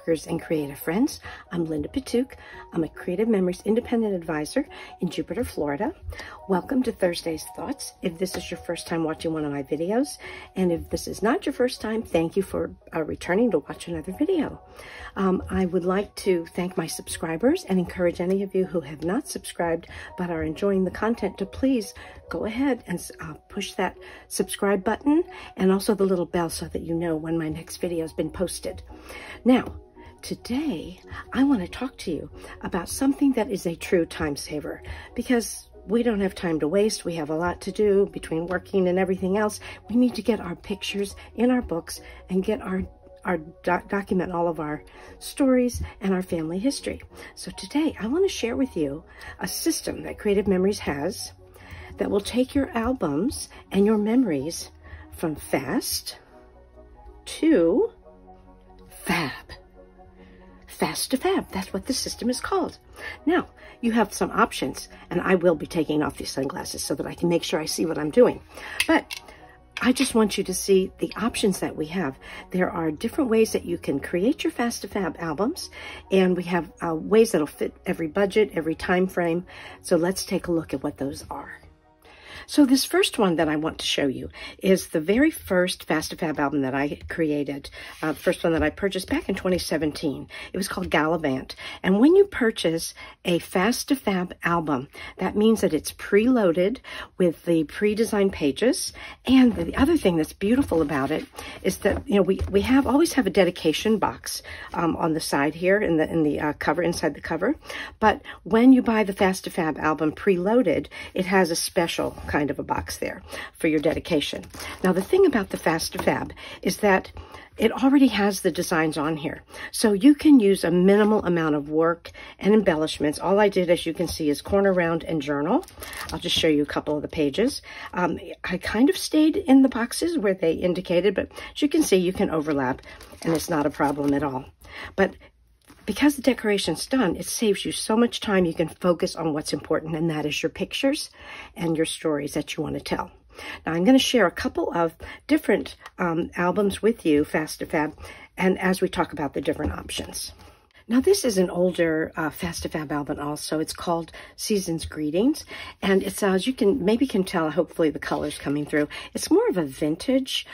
talkers and creative friends. I'm Linda Petuch. I'm a Creative Memories Independent Advisor in Jupiter, Florida. Welcome to Thursday's Thoughts. If this is your first time watching one of my videos, and if this is not your first time, thank you for returning to watch another video. I would like to thank my subscribers and encourage any of you who have not subscribed but are enjoying the content to please go ahead and push that subscribe button and also the little bell so that you know when my next video has been posted. Now, today I want to talk to you about something that is a true time saver, because we don't have time to waste. We have a lot to do between working and everything else. We need to get our pictures in our books and get document all of our stories and our family history. So today I want to share with you a system that Creative Memories has that will take your albums and your memories from fast to fab. Fast to fab, that's what the system is called. Now, you have some options, and I will be taking off these sunglasses so that I can make sure I see what I'm doing. But I just want you to see the options that we have. There are different ways that you can create your Fast to Fab albums, and we have ways that'll fit every budget, every time frame. So let's take a look at what those are. So this first one that I want to show you is the very first Fast to Fab album that I created, the first one that I purchased back in 2017. It was called Gallivant. And when you purchase a Fast to Fab album, that means that it's preloaded with the pre-designed pages. And the other thing that's beautiful about it is that, you know, we always have a dedication box on the side here in the cover, inside the cover. But when you buy the Fast to Fab album preloaded, it has a special kind of a box there for your dedication. Now, the thing about the Fast to Fab is that it already has the designs on here. So you can use a minimal amount of work and embellishments. All I did, as you can see, is corner, round, and journal. I'll just show you a couple of the pages. I kind of stayed in the boxes where they indicated, but as you can see, you can overlap, and it's not a problem at all. But because the decoration's done, it saves you so much time. You can focus on what's important, and that is your pictures and your stories that you want to tell. Now, I'm going to share a couple of different albums with you, Fast to Fab, and as we talk about the different options. Now, this is an older Fast to Fab album also. It's called Season's Greetings, and it's, as you can maybe tell, hopefully the color's coming through. It's more of a vintage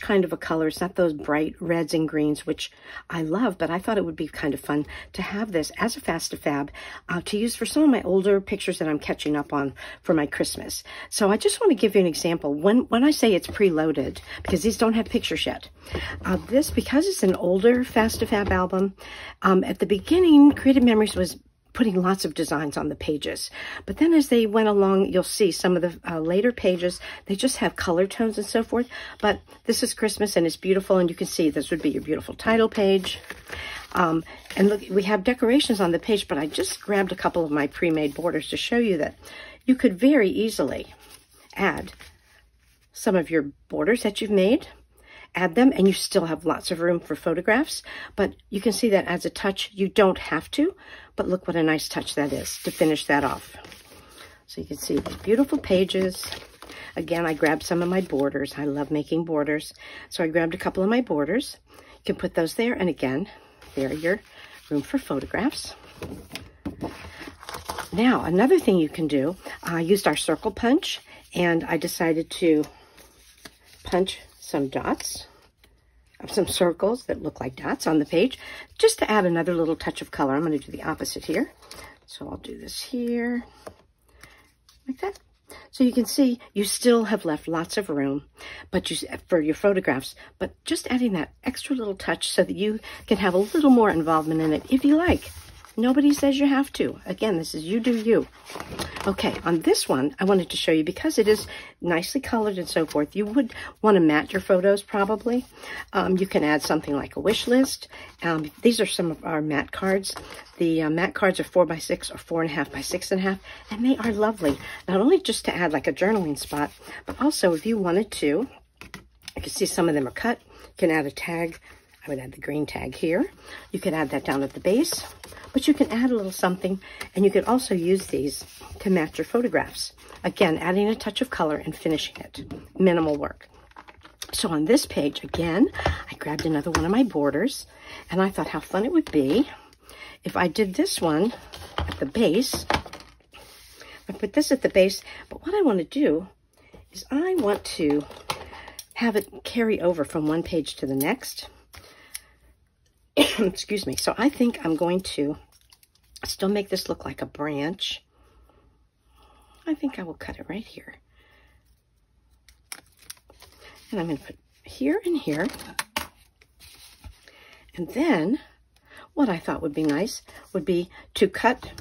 kind of a color. It's not those bright reds and greens, which I love, but I thought it would be kind of fun to have this as a Fast to Fab to use for some of my older pictures that I'm catching up on for my Christmas. So I just want to give you an example. When I say it's preloaded, because these don't have pictures yet, because it's an older Fast to Fab album, at the beginning, Creative Memories was putting lots of designs on the pages. But then as they went along, you'll see some of the later pages, they just have color tones and so forth. But this is Christmas and it's beautiful, and you can see this would be your beautiful title page. And look, we have decorations on the page, but I just grabbed a couple of my pre-made borders to show you that you could very easily add some of your borders that you've made. Add them, and you still have lots of room for photographs, but you can see that as a touch. You don't have to, but look what a nice touch that is to finish that off. So you can see these beautiful pages. Again, I grabbed some of my borders. I love making borders, so I grabbed a couple of my borders. You can put those there, and again, there are your room for photographs. Now, another thing you can do, I used our circle punch, and I decided to punch some dots, some circles that look like dots on the page, just to add another little touch of color. I'm going to do the opposite here. So I'll do this here, like that. So you can see you still have left lots of room for your photographs, but just adding that extra little touch so that you can have a little more involvement in it if you like. Nobody says you have to. Again, this is you do you. Okay, on this one, I wanted to show you, because it is nicely colored and so forth, you would want to mat your photos probably. You can add something like a wish list. These are some of our mat cards. The mat cards are 4x6 or 4.5 by 6.5, and they are lovely. Not only just to add like a journaling spot, but also if you wanted to, you can see some of them are cut. You can add a tag. I would add the green tag here. You could add that down at the base, but you can add a little something, and you could also use these to match your photographs. Again, adding a touch of color and finishing it. Minimal work. So on this page, again, I grabbed another one of my borders, and I thought how fun it would be if I did this one at the base. I put this at the base, but what I want to do is I want to have it carry over from one page to the next. Excuse me. So I think I'm going to still make this look like a branch. I think I will cut it right here. And I'm going to put here and here. And then what I thought would be nice would be to cut.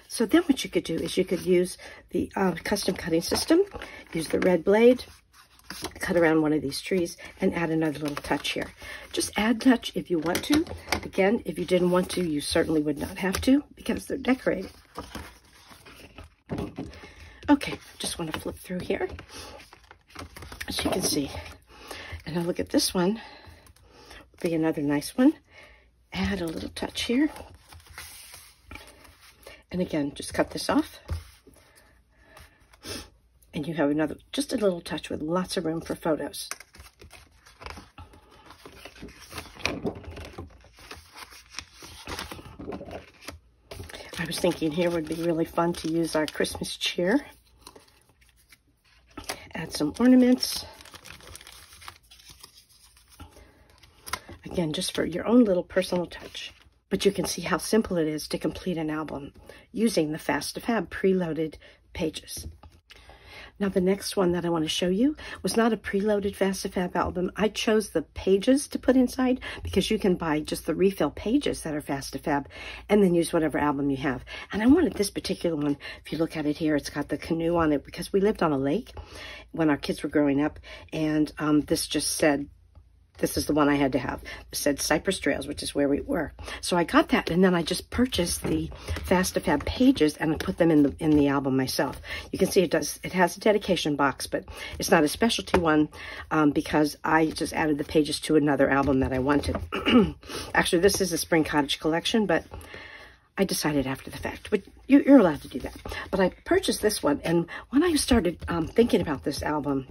So then what you could do is you could use the custom cutting system, use the red blade, cut around one of these trees, and add another little touch here. Just add touch if you want to. Again, if you didn't want to, you certainly would not have to because they're decorated. Okay, just want to flip through here, as you can see. And now look at this one. Would be another nice one. Add a little touch here. And again, just cut this off. And you have another, just a little touch with lots of room for photos. I was thinking here would be really fun to use our Christmas cheer. Add some ornaments. Again, just for your own little personal touch. But you can see how simple it is to complete an album using the Fast2Fab preloaded pages. Now the next one that I want to show you was not a preloaded Fast2Fab album. I chose the pages to put inside because you can buy just the refill pages that are Fast2Fab and then use whatever album you have. And I wanted this particular one. If you look at it here, it's got the canoe on it because we lived on a lake when our kids were growing up, and this just said, this is the one I had to have. It said Cypress Trails, which is where we were. So I got that, and then I just purchased the Fast2Fab pages and I put them in the album myself. You can see it has a dedication box, but it's not a specialty one because I just added the pages to another album that I wanted. Actually, this is a Spring Cottage collection, but I decided after the fact. But you're allowed to do that. But I purchased this one, and when I started thinking about this album,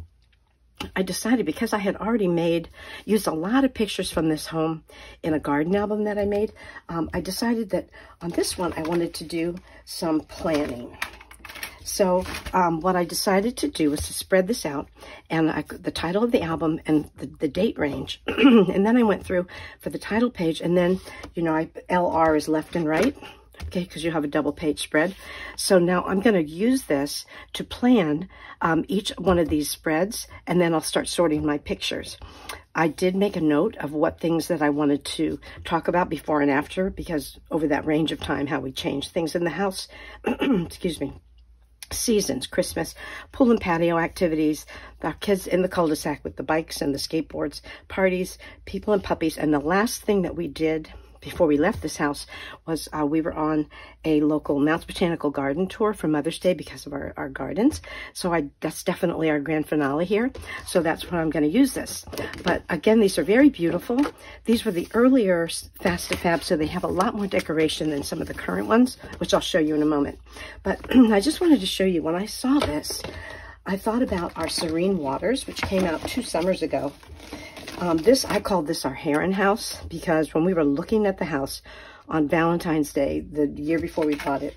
I decided, because I had already used a lot of pictures from this home in a garden album that I made, I decided that on this one I wanted to do some planning. So what I decided to do was to spread this out, and the title of the album and the date range. And then I went through for the title page, and then, you know, LR is left and right. Okay, because you have a double page spread. So now I'm going to use this to plan each one of these spreads, and then I'll start sorting my pictures. I did make a note of what things that I wanted to talk about before and after, because over that range of time, how we change things in the house. Excuse me. Seasons, Christmas, pool and patio activities, our kids in the cul-de-sac with the bikes and the skateboards, parties, people and puppies. And the last thing that we did before we left this house was we were on a local Mounts Botanical Garden tour for Mother's Day because of our gardens. So that's definitely our grand finale here. So that's what I'm going to use this. But again, these are very beautiful. These were the earlier Fast2Fab, so they have a lot more decoration than some of the current ones, which I'll show you in a moment. But I just wanted to show you, when I saw this, I thought about our Serene Waters, which came out 2 summers ago. I called this our Heron House, because when we were looking at the house on Valentine's Day, the year before we bought it,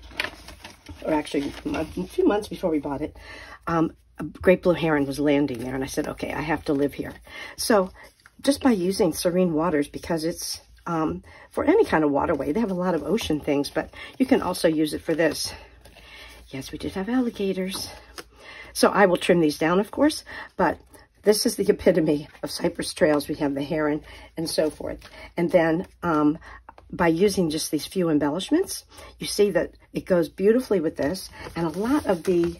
or actually 2 months before we bought it, a great blue heron was landing there, and I said, okay, I have to live here. So just by using Serene Waters, because it's for any kind of waterway, they have a lot of ocean things, but you can also use it for this. Yes, we did have alligators. So I will trim these down, of course, but this is the epitome of Cypress Trails. We have the heron and so forth. And then by using just these few embellishments, you see that it goes beautifully with this. And a lot of the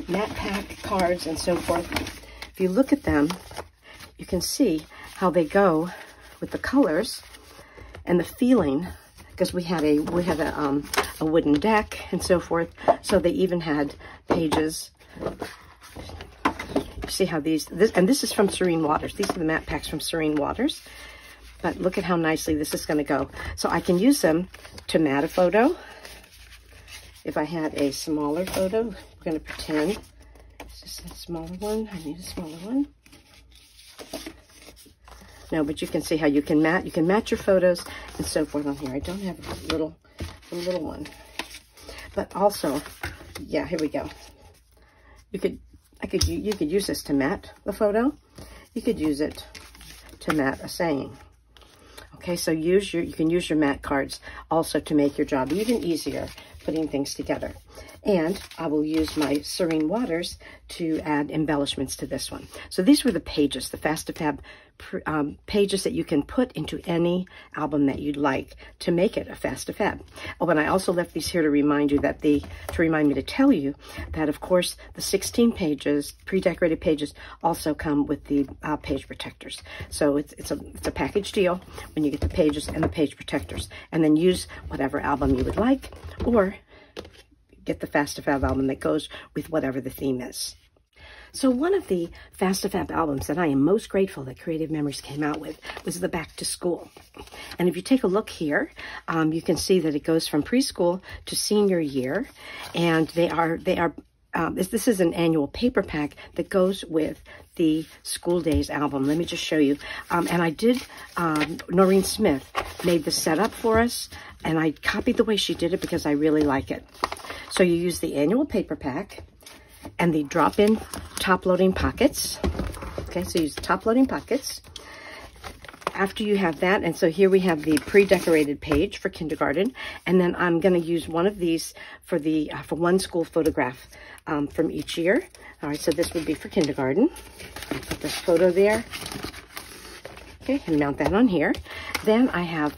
matte pack cards and so forth, if you look at them, you can see how they go with the colors and the feeling, because we had a wooden deck and so forth. So they even had pages. See how and this is from Serene Waters. These are the matte packs from Serene Waters. But look at how nicely this is going to go. So I can use them to mat a photo. If I had a smaller photo, we're going to pretend. Is this a smaller one? I need a smaller one. No, but you can see how you can match your photos and so forth on here. I don't have a little one, but also, yeah, here we go. You could use this to mat the photo. You could use it to mat a saying. Okay, so you can use your mat cards also to make your job even easier putting things together. And I will use my Serene Waters to add embellishments to this one. So these were the pages, the Fast2Fab pages that you can put into any album that you'd like to make it a Fast2Fab. Oh, and I also left these here to remind you that to remind me to tell you that, of course, the 16 pages, pre-decorated pages, also come with the page protectors. So it's a package deal when you get the pages and the page protectors, and then use whatever album you would like, or get the Fast2Fab album that goes with whatever the theme is. So one of the Fast2Fab albums that I am most grateful that Creative Memories came out with was the Back to School. And if you take a look here, you can see that it goes from preschool to senior year, and this is an annual paper pack that goes with the School Days album. Let me just show you. And I did, Noreen Smith made the setup for us, and I copied the way she did it because I really like it. So you use the annual paper pack and the drop-in top-loading pockets. Okay, so use the top-loading pockets. After you have that, and so here we have the pre-decorated page for kindergarten, and then I'm going to use one of these for the for one school photograph from each year. All right, so this would be for kindergarten. I'll put this photo there. Okay, and mount that on here. Then I have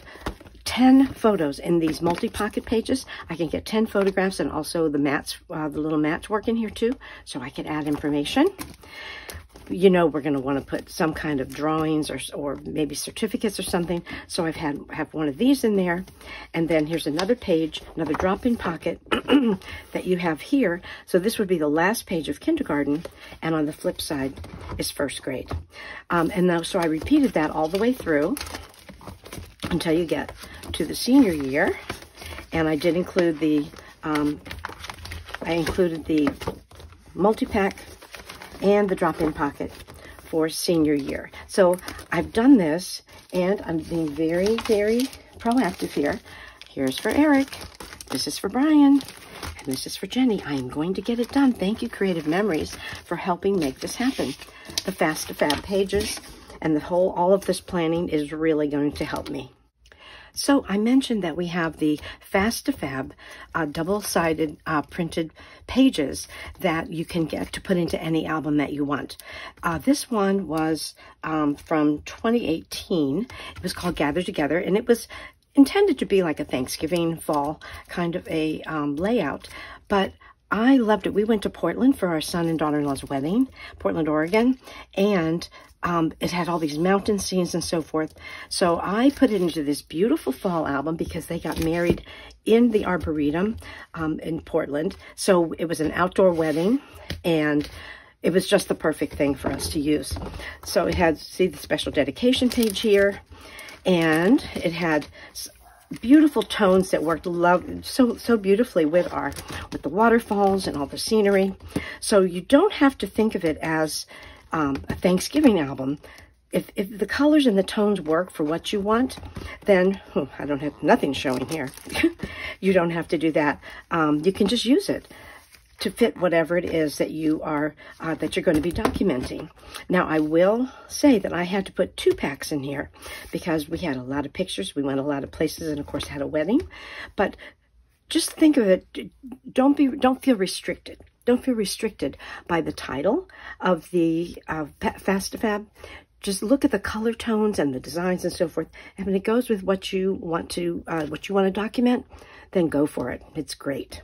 10 photos in these multi-pocket pages. I can get 10 photographs, and also the mats, the little mats work in here too, so I can add information. You know, we're going to want to put some kind of drawings or maybe certificates or something. So I have one of these in there. And then here's another page, another drop-in pocket that you have here. So this would be the last page of kindergarten, and on the flip side is first grade. And now, so I repeated that all the way through until you get to the senior year. And I did include the, I included the multi-pack and the drop-in pocket for senior year. So I've done this, and I'm being very, very proactive here. Here's for Eric, this is for Brian, and this is for Jenny. I am going to get it done. Thank you, Creative Memories, for helping make this happen. The Fast2Fab pages and all of this planning is really going to help me. So I mentioned that we have the Fast2Fab double-sided printed pages that you can get to put into any album that you want. This one was from 2018. It was called Gather Together, and it was intended to be like a Thanksgiving fall kind of a layout, but I loved it. We went to Portland for our son and daughter-in-law's wedding, Portland, Oregon, and it had all these mountain scenes and so forth. So I put it into this beautiful fall album because they got married in the Arboretum in Portland. So it was an outdoor wedding, and it was just the perfect thing for us to use. So it had, see the special dedication page here, and it had beautiful tones that worked so beautifully with the waterfalls and all the scenery. So you don't have to think of it as a Thanksgiving album. If the colors and the tones work for what you want, then I don't have nothing showing here. You don't have to do that. You can just use it to fit whatever it is that you are that you're going to be documenting. Now, I will say that I had to put 2 packs in here because we had a lot of pictures. We went a lot of places, and of course had a wedding. But just think of it. Don't feel restricted. Don't feel restricted by the title of the Fast2Fab. Just look at the color tones and the designs and so forth. And when it goes with what you want to document, then go for it. It's great.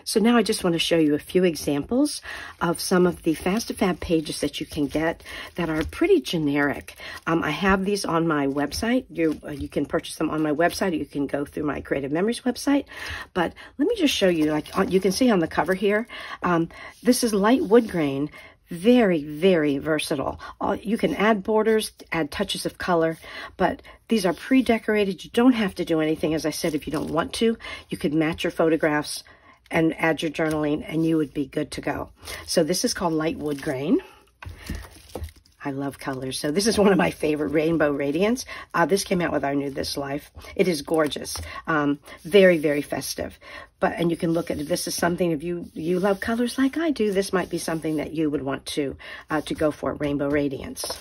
So now I just want to show you a few examples of some of the Fast2Fab pages that you can get that are pretty generic. I have these on my website. You can purchase them on my website, or you can go through my Creative Memories website. But let me just show you, like you can see on the cover here, this is light wood grain. Very, very versatile. You can add borders, add touches of color, but these are pre-decorated. You don't have to do anything, as I said, if you don't want to. You could match your photographs and add your journaling, and you would be good to go. So this is called Light Wood Grain. I love colors. So this is one of my favorite, Rainbow Radiance. This came out with our new This Life. It is gorgeous. Very, very festive. And you can look at it. This is something, if you love colors like I do, this might be something that you would want to go for, Rainbow Radiance.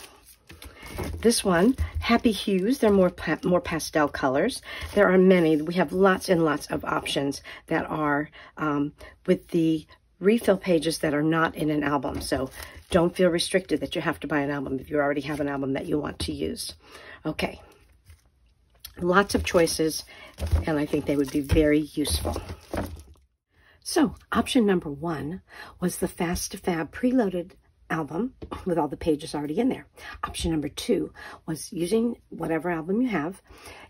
This one, Happy Hues. They're more pastel colors. There are many. We have lots and lots of options that are with the refill pages that are not in an album. So don't feel restricted that you have to buy an album if you already have an album that you want to use. Okay. Lots of choices, and I think they would be very useful. So option number 1 was the Fast2Fab preloaded album with all the pages already in there. Option number 2 was using whatever album you have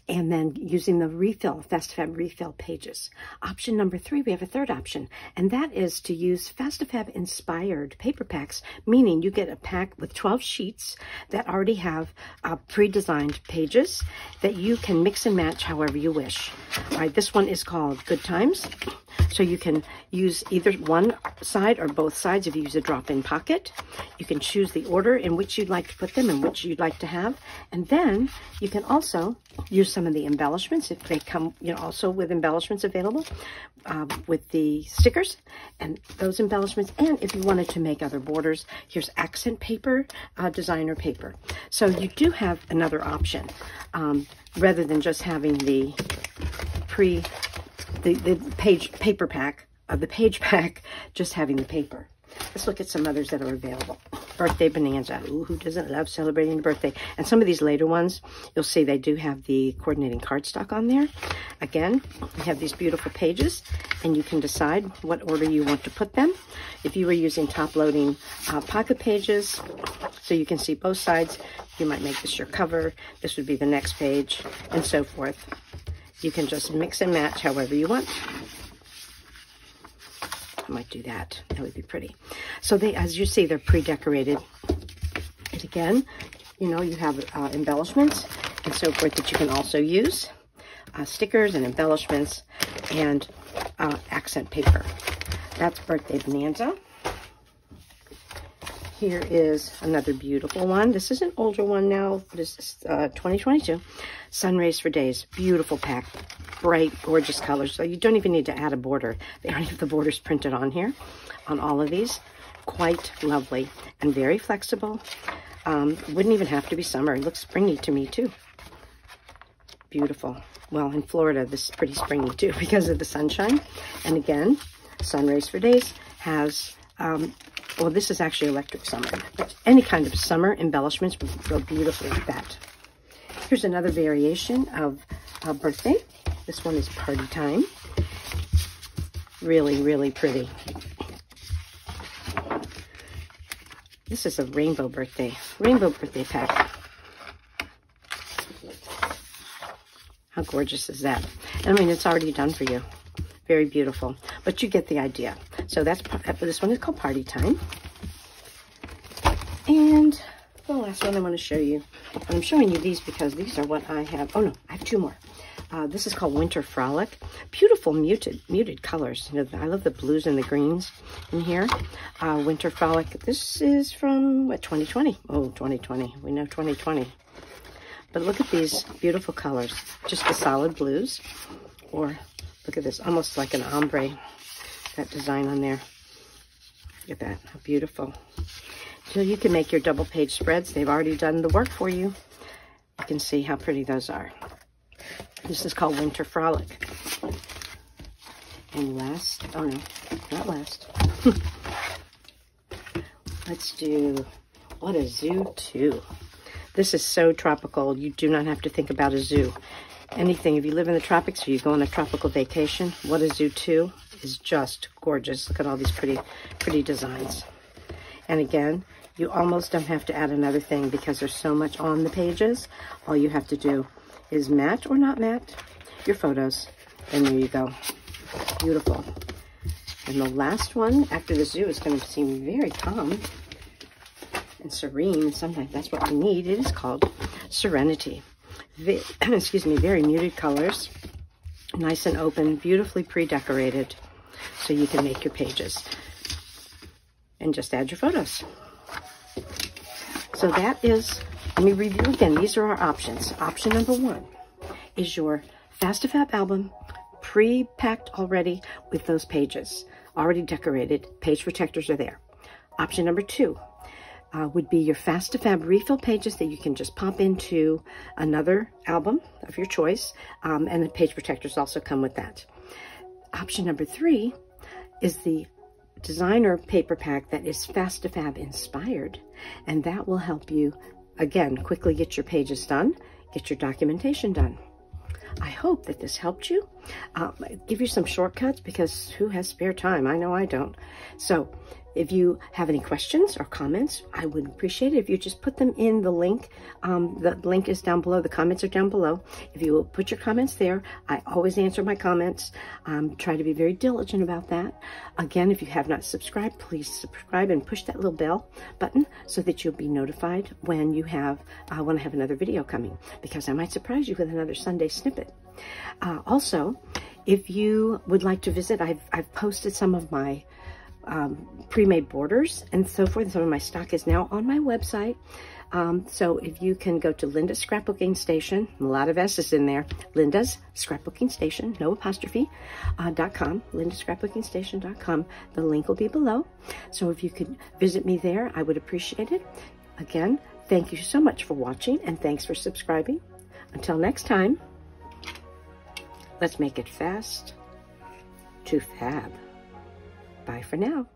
and then using the refill, Fast2Fab refill pages. Option number 3, we have a third option, and that is to use Fast2Fab inspired paper packs, meaning you get a pack with 12 sheets that already have pre-designed pages that you can mix and match however you wish. All right, this one is called Good Times. So you can use either one side or both sides if you use a drop-in pocket. You can choose the order in which you'd like to put them and which you'd like to have. And then you can also use some of the embellishments if they come, also with embellishments available with the stickers and those embellishments. And if you wanted to make other borders, here's accent paper, designer paper. So you do have another option rather than just having the paper pack of the page pack, just having the paper. Let's look at some others that are available. Birthday Bonanza. Ooh, who doesn't love celebrating the birthday? And some of these later ones, you'll see they do have the coordinating cardstock on there. Again, we have these beautiful pages, and you can decide what order you want to put them. If you were using top-loading pocket pages, so you can see both sides, you might make this your cover. This would be the next page, and so forth. You can just mix and match however you want. I might do that. That would be pretty. So they, as you see, they're pre-decorated. And again, you have embellishments and so forth that you can also use. Stickers and embellishments and accent paper. That's Birthday Bonanza. Here is another beautiful one. This is an older one now. This is 2022. Sun Rays for Days. Beautiful pack. Bright, gorgeous colors. So you don't even need to add a border. They already have the borders printed on here, on all of these. Quite lovely and very flexible. Wouldn't even have to be summer. It looks springy to me too. Beautiful. Well, in Florida, this is pretty springy too because of the sunshine. And again, Sun Rays for Days has... well, this is actually electric summer, but any kind of summer embellishments would go beautifully with that. Here's another variation of birthday. This one is Party Time. Really, really pretty. This is a rainbow birthday pack. How gorgeous is that? I mean, it's already done for you. Very beautiful, but you get the idea. So this one is called Party Time. And the last one I want to show you. I'm showing you these because these are what I have. Oh no, I have 2 more. This is called Winter Frolic. Beautiful muted colors. I love the blues and the greens in here. Winter Frolic. This is from, what, 2020? Oh, 2020. We know 2020. But look at these beautiful colors. Just the solid blues. Or, look at this, almost like an ombre. That design on there. Look at that. How beautiful. So you can make your double page spreads. They've already done the work for you. You can see how pretty those are. This is called Winter Frolic. And last, oh no, not last. Let's do, what a zoo 2. This is so tropical. You do not have to think about a zoo. Anything, if you live in the tropics or you go on a tropical vacation, What a Zoo 2 is just gorgeous. Look at all these pretty designs. And again, you almost don't have to add another thing because there's so much on the pages. All you have to do is match or not match your photos. And there you go. Beautiful. And the last one after the zoo is going to seem very calm and serene. Sometimes that's what we need. It is called Serenity. Excuse me, very muted colors. Nice and open, beautifully pre-decorated. so you can make your pages and just add your photos. So that is, let me review again. These are our options. Option number 1 is your Fast2Fab album, pre-packed already with those pages, already decorated. Page protectors are there. Option number 2 would be your Fast2Fab Refill pages that you can just pop into another album of your choice, and the page protectors also come with that. Option number 3 is the designer paper pack that is Fast2Fab inspired, and that will help you, again, quickly get your pages done, get your documentation done. I hope that this helped you. Give you some shortcuts, because who has spare time? I know I don't. So if you have any questions or comments, I would appreciate it if you just put them in the link. The link is down below. The comments are down below. If you will put your comments there, I always answer my comments. Try to be very diligent about that. Again, if you have not subscribed, please subscribe and push that little bell button so that you'll be notified when you have when I have another video coming, because I might surprise you with another Sunday snippet. Also, if you would like to visit, I've posted some of my pre-made borders and so forth. Some of my stock is now on my website. So if you can go to Linda's Scrapbooking Station, a lot of S's in there, Linda's Scrapbooking Station, no apostrophe, .com, lindascrapbookingstation.com. The link will be below. So if you could visit me there, I would appreciate it. Again, thank you so much for watching, and thanks for subscribing. Until next time, let's make it fast to fab. Bye for now.